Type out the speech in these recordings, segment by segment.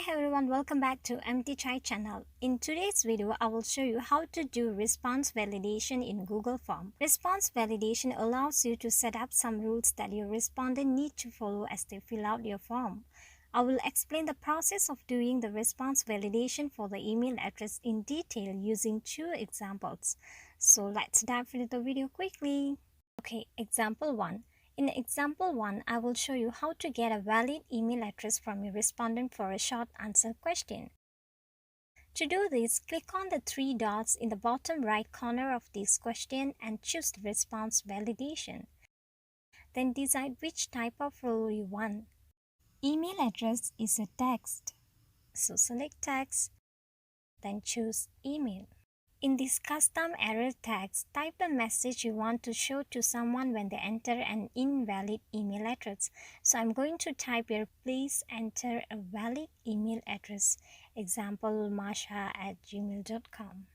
Hi everyone, welcome back to MT Chai channel. In today's video, I will show you how to do response validation in Google Form. Response validation allows you to set up some rules that your respondent need to follow as they fill out your form. I will explain the process of doing the response validation for the email address in detail using two examples. So let's dive into the video quickly. Okay, example 1. In example 1, I will show you how to get a valid email address from your respondent for a short answer question. To do this, click on the three dots in the bottom right corner of this question and choose the response validation. Then decide which type of role you want. Email address is a text, so select text, then choose email. In this custom error text, type the message you want to show to someone when they enter an invalid email address. So I'm going to type here, please enter a valid email address. Example, masha@gmail.com.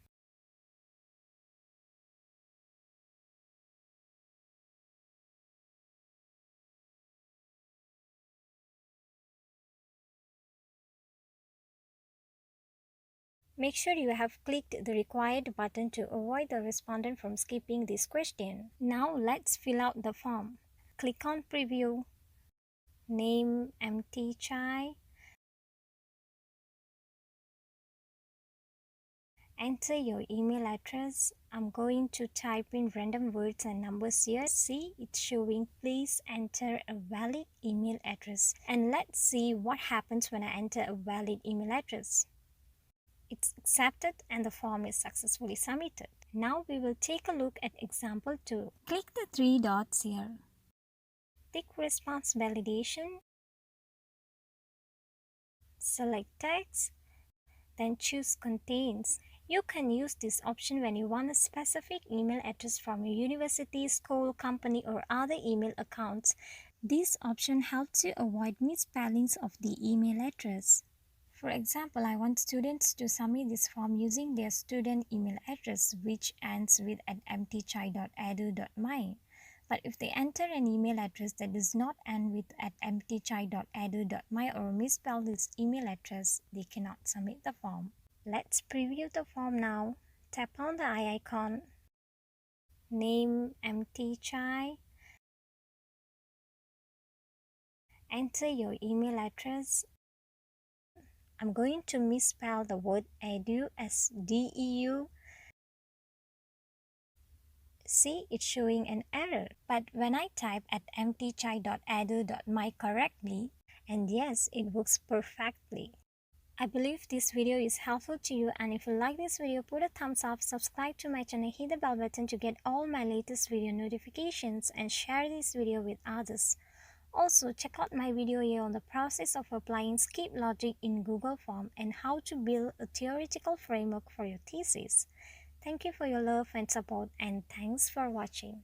Make sure you have clicked the required button to avoid the respondent from skipping this question. Now let's fill out the form. Click on preview, name MT Chai, enter your email address. I'm going to type in random words and numbers here. See, it's showing please enter a valid email address. And let's see what happens when I enter a valid email address. It's accepted and the form is successfully submitted. Now we will take a look at example 2. Click the three dots here. Tick response validation. Select text. Then choose contains. You can use this option when you want a specific email address from your university, school, company, or other email accounts. This option helps you avoid misspellings of the email address. For example, I want students to submit this form using their student email address, which ends with @mtchai.edu.my. But if they enter an email address that does not end with @mtchai.edu.my or misspell this email address, they cannot submit the form. Let's preview the form now. Tap on the eye icon, name MT Chai, enter your email address. I'm going to misspell the word edu as DEU. See, it's showing an error. But when I type @mtchai.edu.my correctly, and yes, it works perfectly. I believe this video is helpful to you, and if you like this video, put a thumbs up, subscribe to my channel, hit the bell button to get all my latest video notifications, and share this video with others. Also, check out my video here on the process of applying skip logic in Google Form and how to build a theoretical framework for your thesis. Thank you for your love and support, and thanks for watching.